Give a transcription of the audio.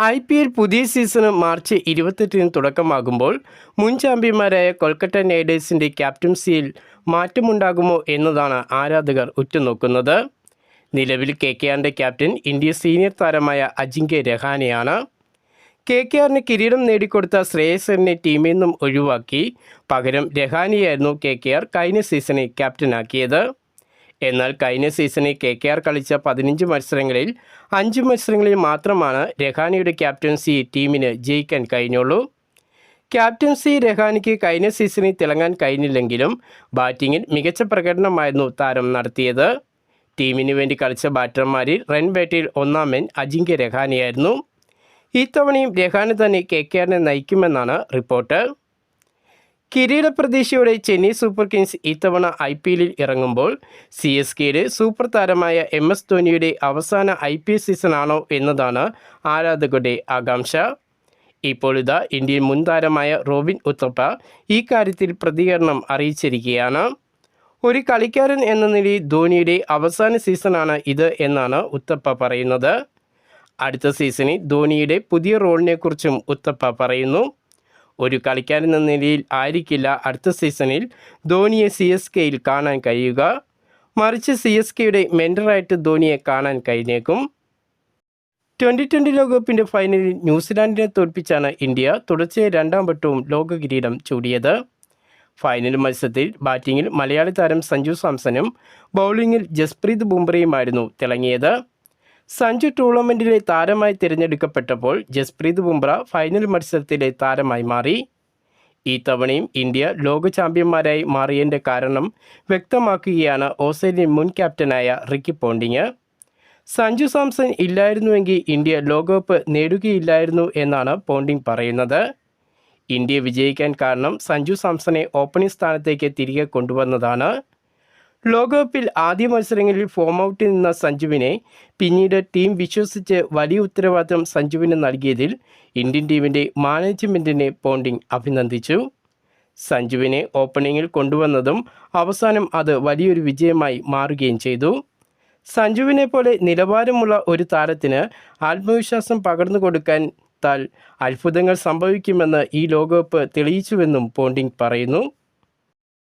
IPL പുതിയ season March 28-ന് തുടക്കമാകുമ്പോൾ മുൻ ചാമ്പ്യന്മാരായ കൊൽക്കത്ത നൈറ്റ് റൈഡേഴ്സിൻ്റെ ക്യാപ്റ്റൻസിയിൽ മാറ്റമുണ്ടാകുമോ എന്നതാണ് ആരാധകർ ഉറ്റുനോക്കുന്നത്. നിലവിൽ KKRൻ്റെ ക്യാപ്റ്റൻ ഇന്ത്യൻ സീനിയർ താരമായ അജിങ്ക്യ രഹാനെയാണ്. KKRന് കിരീടം നേടിക്കൊടുത്ത ശ്രേയസ് അയ്യറിനെ ടീമിൽ നിന്നും ഒഴിവാക്കി പകരം രഹാനെയായിരുന്നു KKR കഴിഞ്ഞ സീസണിൽ ക്യാപ്റ്റനാക്കിയത്. എന്നാൽ കഴിഞ്ഞ സീസണിൽ KKR കളിച്ച 15 മത്സരങ്ങളിൽ 5 മത്സരങ്ങളിൽ മാത്രമാണ് രഹാനെയുടെ ക്യാപ്റ്റൻസി ടീമിന് ജയിക്കാൻ കഴിഞ്ഞുള്ളൂ. ക്യാപ്റ്റൻസി രഹാനെയ്ക്ക് കഴിഞ്ഞ സീസണിൽ തിളങ്ങാൻ കഴിഞ്ഞില്ലെങ്കിലും ബാറ്റിങ്ങിൽ മികച്ച പ്രകടനമായിരുന്നു താരം നടത്തിയത്. ടീമിന് വേണ്ടി കളിച്ച ബാറ്റർമാരിൽ റൺ വേട്ടയിൽ ഒന്നാമൻ അജിങ്ക്യ രഹാനെയായിരുന്നു. ഇത്തവണയും രഹാനെ തന്നെ KKRനെ നയിക്കുമെന്നാണ് റിപ്പോർട്ട്. കിരീട പ്രതീക്ഷയോടെ ചെന്നൈ സൂപ്പർ കിങ്സ് ഇത്തവണ IPLൽ ഇറങ്ങുമ്പോൾ CSKയുടെ സൂപ്പർ താരമായ MS ധോണിയുടെ അവസാന IPL സീസണാണോ എന്നതാണ് ആരാധകരുടെ ആകാംക്ഷ. ഇപ്പോഴിതാ ഇന്ത്യൻ മുൻ താരമായ റോബിൻ ഉത്തപ്പ ഈ കാര്യത്തിൽ പ്രതികരണം അറിയിച്ചിരിക്കുകയാണ്. ഒരു കളിക്കാരൻ എന്ന നിലയിൽ ധോണിയുടെ അവസാന സീസണാണ് ഇത് എന്നാണ് ഉത്തപ്പ പറയുന്നത്. അടുത്ത സീസണിൽ ധോണിയുടെ പുതിയ റോളിനെക്കുറിച്ചും ഉത്തപ്പ പറയുന്നു. ഒരു കളിക്കാരൻ എന്ന നിലയിൽ ആയിരിക്കില്ല അടുത്ത സീസണിൽ ധോണിയെ CSKയിൽ കാണാൻ കഴിയുക, മറിച്ച് CSKയുടെ മെൻറ്ററായിട്ട് ധോണിയെ കാണാൻ കഴിഞ്ഞേക്കും. 2020 ലോകകപ്പിൻ്റെ ഫൈനലിൽ ന്യൂസിലാൻഡിനെ തോൽപ്പിച്ചാണ് ഇന്ത്യ തുടർച്ചയായ 2ാം വട്ടവും ലോക കിരീടം ചൂടിയത്. ഫൈനൽ മത്സരത്തിൽ ബാറ്റിങ്ങിൽ മലയാളി താരം സഞ്ജു സാംസണും ബൗളിങ്ങിൽ ജസ്പ്രീത് ബുംറയുമായിരുന്നു തിളങ്ങിയത്. സഞ്ജു ടൂർണമെൻറ്റിലെ താരമായി തിരഞ്ഞെടുക്കപ്പെട്ടപ്പോൾ ജസ്പ്രീത് ബുംറ ഫൈനൽ മത്സരത്തിലെ താരമായി മാറി. ഈ തവണയും ഇന്ത്യ ലോക ചാമ്പ്യന്മാരായി മാറിയതിൻ്റെ കാരണം വ്യക്തമാക്കുകയാണ് ഓസ്ട്രേലിയൻ മുൻ ക്യാപ്റ്റനായ റിക്കി പോണ്ടിങ്. സഞ്ജു സാംസൺ ഇല്ലായിരുന്നുവെങ്കിൽ ഇന്ത്യ ലോകകപ്പ് നേടുകയില്ലായിരുന്നു എന്നാണ് പോണ്ടിങ് പറയുന്നത്. ഇന്ത്യ വിജയിക്കാൻ കാരണം സഞ്ജു സാംസണെ ഓപ്പണിംഗ് സ്ഥാനത്തേക്ക് തിരികെ കൊണ്ടുവന്നതാണ്. ലോകകപ്പിൽ ആദ്യ മത്സരങ്ങളിൽ ഫോം ഔട്ടിൽ നിന്ന സഞ്ജുവിനെ പിന്നീട് ടീം വിശ്വസിച്ച് വലിയ ഉത്തരവാദിത്തം സഞ്ജുവിന് നൽകിയതിൽ ഇന്ത്യൻ ടീമിൻ്റെ മാനേജ്മെൻറ്റിനെ പോണ്ടിങ് അഭിനന്ദിച്ചു. സഞ്ജുവിനെ ഓപ്പണിങ്ങിൽ കൊണ്ടുവന്നതും അവസാനം അത് വലിയൊരു വിജയമായി മാറുകയും ചെയ്തു. സഞ്ജുവിനെ പോലെ നിലവാരമുള്ള ഒരു താരത്തിന് ആത്മവിശ്വാസം പകർന്നു കൊടുക്കാൻ അത്ഭുതങ്ങൾ സംഭവിക്കുമെന്ന് ഈ ലോകകപ്പ് തെളിയിച്ചുവെന്നും പോണ്ടിങ് പറയുന്നു.